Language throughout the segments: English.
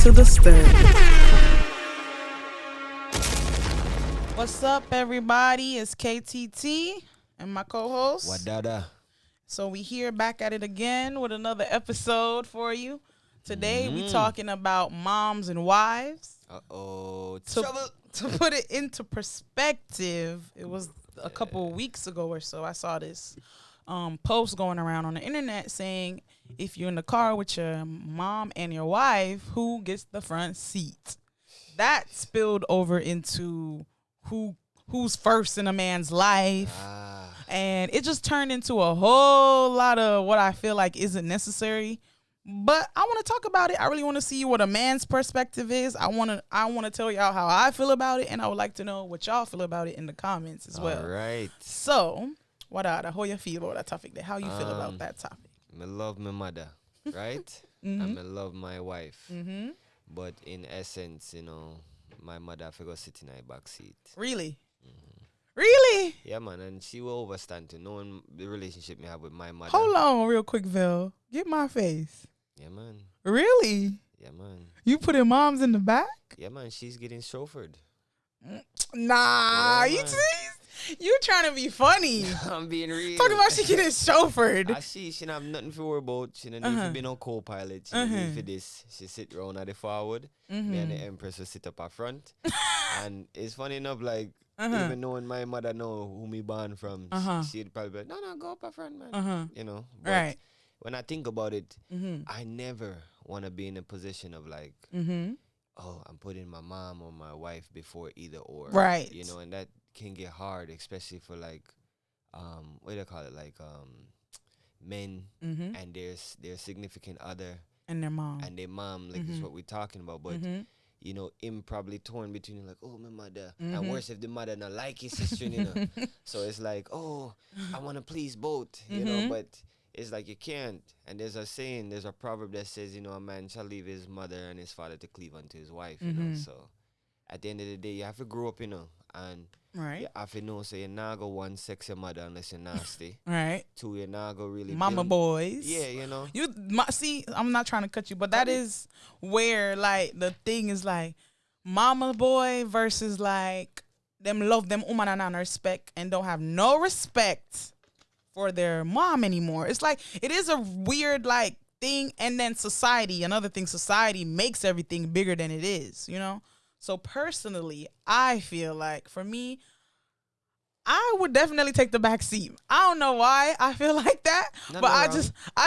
to the Stir. What's up, everybody? It's KTT and my co-host Wadadahii. So we here back at it again with another episode for you. Today we talking about moms and wives. Trouble. To put it into perspective, it was a couple of weeks ago or so I saw this post going around on the internet saying if you're in the car with your mom and your wife, who gets the front seat? That spilled over into who's first in a man's life. And it just turned into a whole lot of what I feel like isn't necessary. But I want to talk about it. I really want to see what a man's perspective is. I want to tell y'all how I feel about it, and I would like to know what y'all feel about it in the comments as well. All right. So, how you feel about that topic? How you feel about that topic? I love my mother, right? And I love my wife. But in essence, my mother forgot sit in her back seat. Really? Really? Yeah, man, and she will overstand to knowing the relationship me have with my mother. Hold on real quick, Vil. Get my face. Yeah, man. Really? Yeah, man. You putting moms in the back? Yeah, man, she's getting chauffeured. Nah, Yeah, you trying to be funny. I'm being real. Talking about she getting chauffeured. She don't have nothing to worry about. She don't need to be no co-pilot. She don't need for this. She sit around at the forward. Me and the Empress will sit up at front. And it's funny enough, like, even knowing my mother know who me born from, she'd probably be like, no, go up at front, man. But right. when I think about it, I never want to be in a position of like, oh, I'm putting my mom or my wife before either or. Right. And that can get hard, especially for like, what do they call it? Like, men and their significant other. And their mom. Like this is what we're talking about. But, him probably torn between like, oh, my mother. And worse if the mother not like his sister, So it's like, oh, I want to please both, but it's like you can't. And there's a saying, there's a proverb that says, a man shall leave his mother and his father to cleave unto his wife, So at the end of the day, you have to grow up, and right. you have to know, so you're not go one sex your mother unless you're nasty. Right. Two, you're not go really mama boys. Yeah, See, I'm not trying to cut you, but that is where like the thing is like mama boy versus like them love them woman and respect and don't have no respect for their mom anymore. It's like it is a weird like thing, and then another thing, society makes everything bigger than it is, So personally, I feel like for me, I would definitely take the back seat. I don't know why I feel like that, but I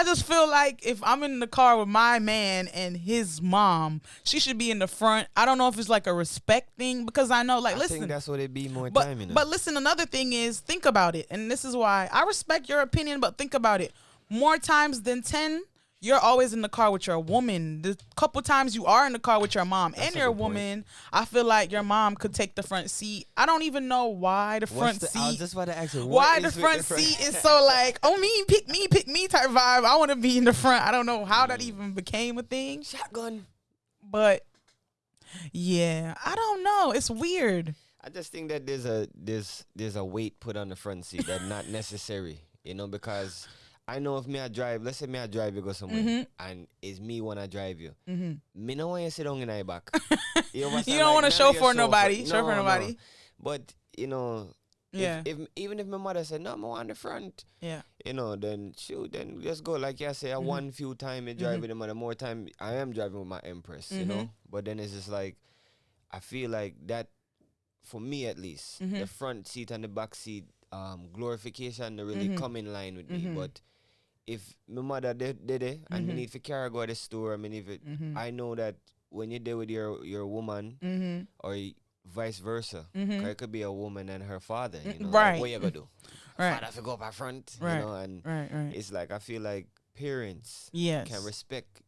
just feel like if I'm in the car with my man and his mom, she should be in the front. I don't know if it's like a respect thing, because I know, like, I listen, think that's what it be more but, time. But listen, another thing is, think about it, and this is why I respect your opinion, but think about it. More times than 10, you're always in the car with your woman. The couple times you are in the car with your mom and your woman, I feel like your mom could take the front seat. I don't even know why the front seat. I was just about to ask you, why the front seat is so like, oh, pick me type vibe. I want to be in the front. I don't know how that even became a thing. Shotgun. But yeah, I don't know. It's weird. I just think that there's a weight put on the front seat that's not necessary, because I know if I drive, let's say I drive you go somewhere, and it's me when I drive you. Me no want you sit down in my back. You don't want to show for nobody. No. But, yeah. if even if my mother said, no, I'm on the front, yeah, then then just go. Like I say, I one few time I drive with the mother, more time I am driving with my Empress, But then it's just like, I feel like that, for me at least, the front seat and the back seat, glorification really come in line with me. But if my mother did it and me need to carry go to the store, I know that when you're there with your woman or vice versa, 'cause it could be a woman and her father, right? Like, what you gonna do? Right. Father have to go up front, right. And right. it's like I feel like parents can respect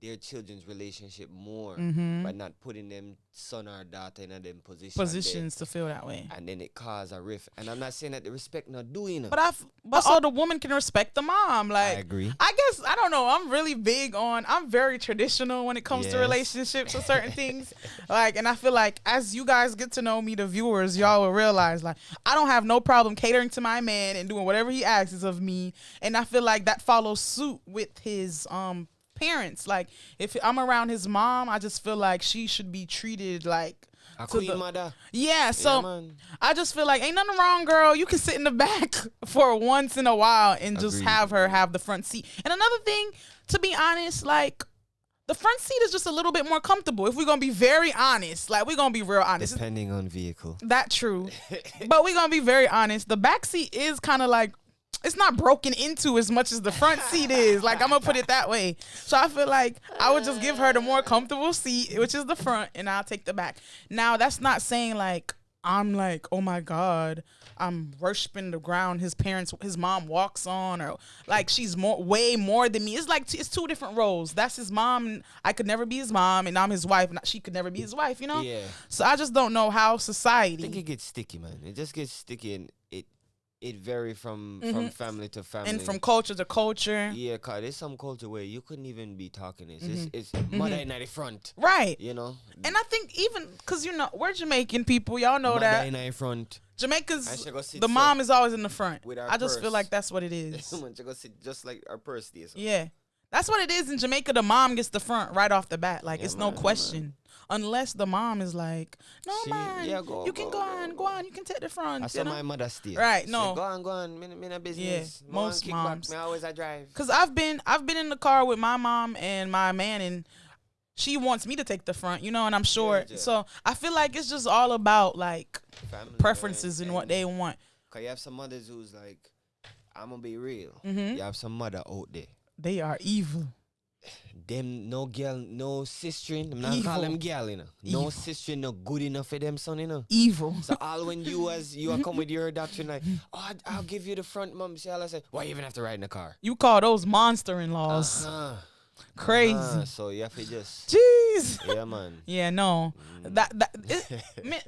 their children's relationship more by not putting them son or daughter in them positions to feel that way, and then it cause a rift. And I'm not saying that the respect not doing it, but so the woman can respect the mom. Like, I agree. I guess I don't know. I'm very traditional when it comes to relationships or certain things. Like, and I feel like as you guys get to know me, the viewers, y'all will realize like I don't have no problem catering to my man and doing whatever he asks of me. And I feel like that follows suit with his parents. Like, if I'm around his mom, I just feel like she should be treated like a queen mother. Yeah, so I just feel like ain't nothing wrong, girl. You can sit in the back for once in a while and just have her have the front seat. And another thing, to be honest, like, the front seat is just a little bit more comfortable. If we're going to be very honest, like, we're going to be real honest. Depending on vehicle. That true. But we're going to be very honest. The back seat is kind of like, it's not broken into as much as the front seat is. Like, I'm going to put it that way. So I feel like I would just give her the more comfortable seat, which is the front, and I'll take the back. Now, that's not saying, like, I'm like, oh my God, I'm worshiping the ground his mom walks on, or like she's way more than me. It's like it's two different roles. That's his mom, and I could never be his mom, and I'm his wife, and she could never be his wife, you know? Yeah. So I just don't know how society. I think it gets sticky, man. It just gets sticky, and it varies from family to family. And from culture to culture. Yeah, cause there's some culture where you couldn't even be talking this. It's mother in the front. Right. You know? And I think even, because, you know, we're Jamaican people. Y'all know mother that. in the front. Jamaica's, the mom is always in the front. I just feel like that's what it is. She go sit just like our purse is. Yeah. That's what it is in Jamaica. The mom gets the front right off the bat. Like, it's no question. Man. Unless the mom is like, no, man, you can go on. You can take the front. I saw my mother steal. Right, no. Go on. Me no business. Yeah, most moms. Me always I drive. Because I've been in the car with my mom and my man, and she wants me to take the front, you know, and I'm short. Yeah. So I feel like it's just all about, like, family, preferences and what they want. Because you have some mothers who's like, I'm going to be real. You have some mother out there. They are evil. Them no girl, no sistering. I'm not call them girl, you know. No sistering, no good enough for them son, you know. Evil. So all when you are come with your doctrine like, oh, I'll give you the front, mom. See, I say, why you even have to ride in the car? You call those monster-in-laws. Crazy. So you have to just. Jeez. Yeah, man. Yeah, no. Man,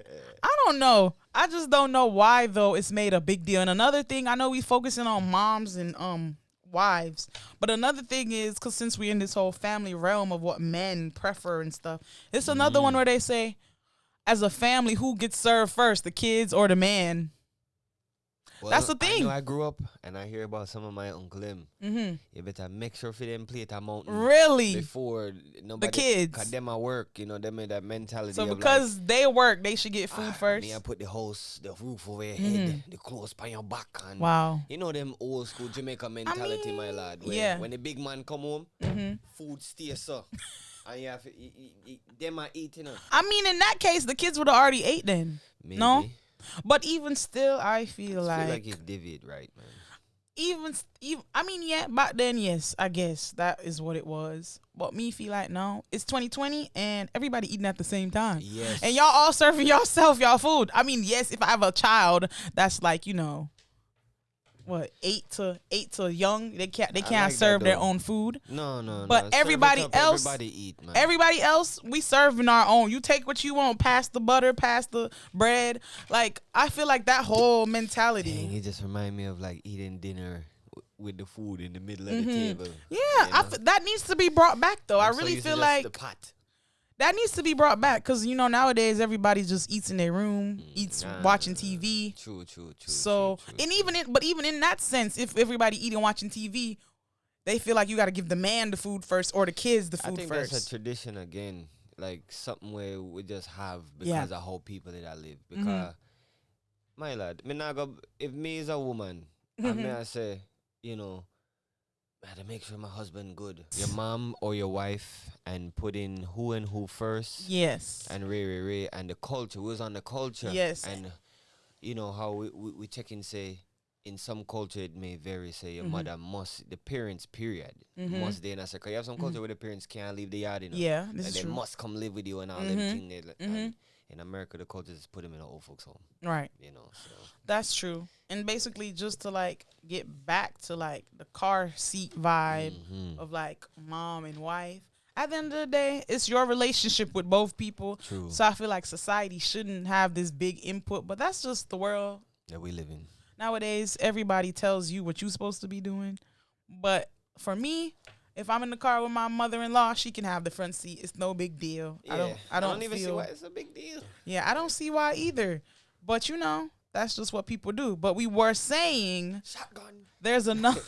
I don't know. I just don't know why though it's made a big deal. And another thing, I know we focusing on moms and wives, but another thing is, because since we're in this whole family realm of what men prefer and stuff, it's another one where they say, as a family, who gets served first, the kids or the man? Well, that's the thing. I know I grew up and I hear about some of my uncle them. You better make sure for them plate a mountain. Really? Before nobody, the kids. Cause them at work, you know, them in that mentality. So because like, they work, they should get food first. Me, I put the roof over your head, the clothes on your back. And wow. You know them old school Jamaica mentality, my lad. Where when the big man come home, food stays so. And you have to them are eating. I mean, in that case, the kids would have already ate then. Maybe. No? But even still, I feel like it's David, right, man? Even, I mean, yeah, back then, yes, I guess that is what it was. But me feel like, no, it's 2020 and everybody eating at the same time. Yes. And y'all all serving yourself y'all food. I mean, yes, if I have a child that's like, you know, what, 8 to young, they can't like serve their own food. No. But everybody else, everybody eat, man. Everybody else, we serving our own. You take what you want, pass the butter, pass the bread. Like, I feel like that whole mentality. Dang, it just remind me of like eating dinner with the food in the middle of the table. Yeah, that needs to be brought back though. I really feel like the pot. That needs to be brought back because, you know, nowadays everybody just eats in their room, watching TV. True. So, and even in that sense, if everybody eating, watching TV, they feel like you got to give the man the food first or the kids the food first. I think that's a tradition again, like something where we just have because of how people that I live. Because, my lad, if me is a woman, I say, you know, I had to make sure my husband good. Your mom or your wife, and put in who and who first. Yes. And Ray, and the culture. Who's on the culture. Yes. And you know how we check in, say, in some culture it may vary, say your mother must, the parents, period, must stay in a circle. You have some culture where the parents can't leave the yard, you know. Yeah, this is they true. must come live with you and all everything. And in America, the culture is put them in an old folks home. Right. You know, so. That's true. And basically just to like get back to like the car seat vibe of like mom and wife. At the end of the day, it's your relationship with both people. True. So I feel like society shouldn't have this big input, but that's just the world that we live in. Nowadays, everybody tells you what you're supposed to be doing. But for me, if I'm in the car with my mother-in-law, she can have the front seat. It's no big deal. Yeah. I don't even see why it's a big deal. Yeah, I don't see why either. But, you know, That's just what people do. But we were saying Shotgun. there's another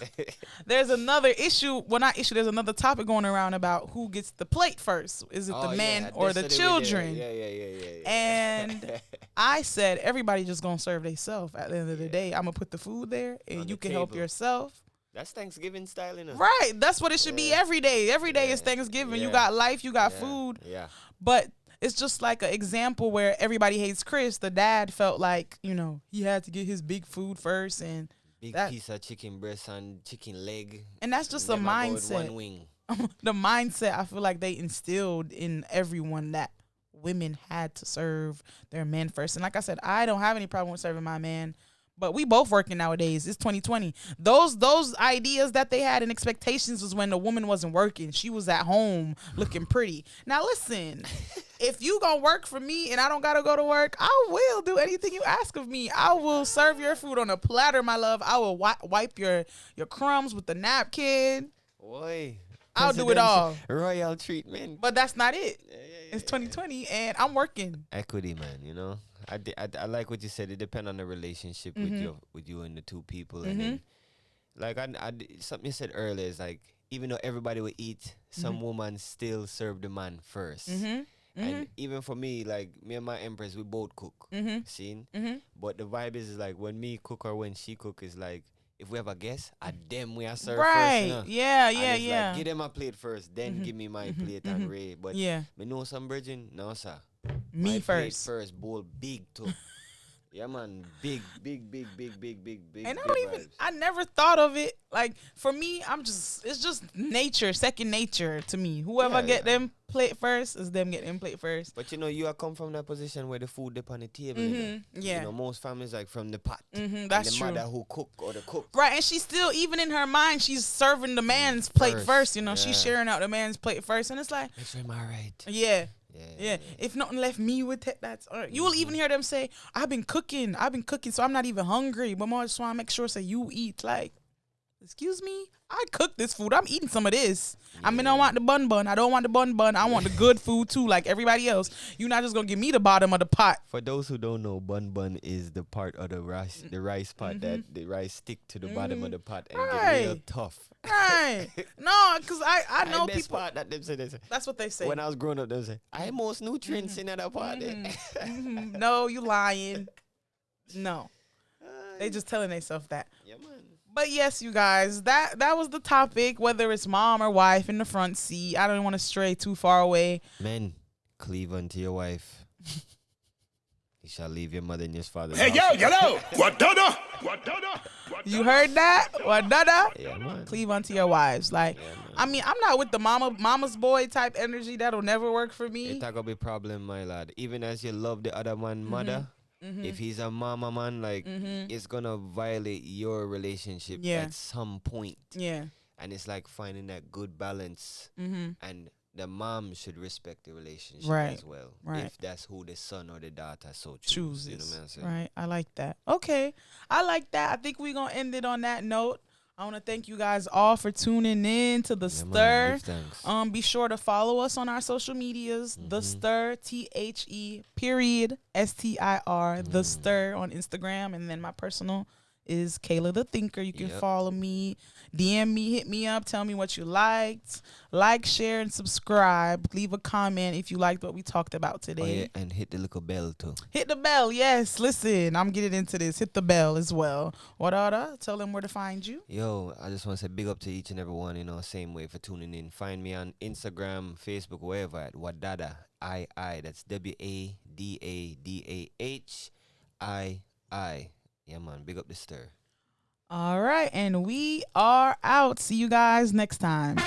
issue. Well, not issue. There's another topic going around about who gets the plate first. Is it the men or the children? Yeah. And I said everybody just gonna serve themselves. At the end of the day, I'm gonna put the food there, and you can help yourself. That's Thanksgiving style, you know? Right. That's what it should be every day. Every day is Thanksgiving. You got life. You got food. Yeah. But it's just like an example where everybody hates Chris. The dad felt like, he had to get his big food first, and big piece of chicken breast and chicken leg. And that's just a mindset. One wing. The mindset I feel like they instilled in everyone that women had to serve their men first. And like I said, I don't have any problem with serving my man. But we both working nowadays. It's 2020. Those ideas that they had and expectations was when the woman wasn't working. She was at home looking pretty. Now listen, if you gonna work for me and I don't gotta go to work, I will do anything you ask of me. I will serve your food on a platter, my love. I will wipe your crumbs with the napkin. Boy, I'll do it all. Royal treatment. But that's not it. It's 2020 and I'm working. Equity, man. I like what you said. It depends on the relationship with you and the two people. And then, like something you said earlier is like, even though everybody will eat, some woman still serve the man first. And even for me, like me and my empress, we both cook. Seen? But the vibe is like when me cook or when she cook is like, if we have a guest, them we are served right. first. You know? Yeah. Like, give them a plate first, then give me my plate and Ray. But me know some virgin, no sir. Me my first. Plate first, bowl big too. Yeah, man, big. And vibes. I never thought of it. Like for me, it's just nature, second nature to me. Whoever get them plate first is them get them plate first. But you are come from that position where the food dip on the table. Yeah. Most families like from the pot. That's the true. mother who cook or the cook. Right, and she's still, even in her mind, she's serving the man's plate first. She's sharing out the man's plate first, and it's like, make sure I'm all right. Yeah. If nothing left me with it, that's all right. You will even hear them say, I've been cooking, so I'm not even hungry. But I just want to make sure you eat. Like, excuse me? I cooked this food. I'm eating some of this. I don't want the bun. I don't want the bun. I want the good food too, like everybody else. You're not just going to give me the bottom of the pot. For those who don't know, bun is the part of the rice pot that the rice stick to the bottom of the pot and get real tough. Right. No, because I know best people. Part that them say, that's what they say. When I was growing up, they say, I have most nutrients in that part. No, you lying. No. They just telling themselves that. Yeah, man. But yes, you guys, that was the topic, whether it's mom or wife in the front seat. I don't want to stray too far away. Men, cleave unto your wife. You shall leave your mother and your father. Hey, yo, Wadadahii. You heard that? Wadadahii? Yeah, man. Cleave unto your wives. Like, I mean, I'm not with the mama's boy type energy. That'll never work for me. It's not gonna be a problem, my lad. Even as you love the other man, mother, if he's a mama man, like, it's gonna violate your relationship at some point. Yeah. And it's like finding that good balance. And the mom should respect the relationship as well. Right. If that's who the son or the daughter so chooses. You know what I'm saying? Right. I like that. Okay. I like that. I think we're going to end it on that note. I want to thank you guys all for tuning in to The Stir. Be sure to follow us on our social medias. The Stir, THE, STIR, The Stir on Instagram. And then my personal is Kayla the Thinker. You can follow me, DM me, hit me up, tell me what you liked. Like, share, and subscribe. Leave a comment if you liked what we talked about today. Oh, yeah, and hit the little bell too. Hit the bell, yes. Listen, I'm getting into this. Hit the bell as well. Wadadahii, tell them where to find you. Yo, I just want to say big up to each and every one, same way for tuning in. Find me on Instagram, Facebook, wherever at Wadadahii. That's WADADAHII. Yeah, man. Big up the Stir. All right. And we are out. See you guys next time.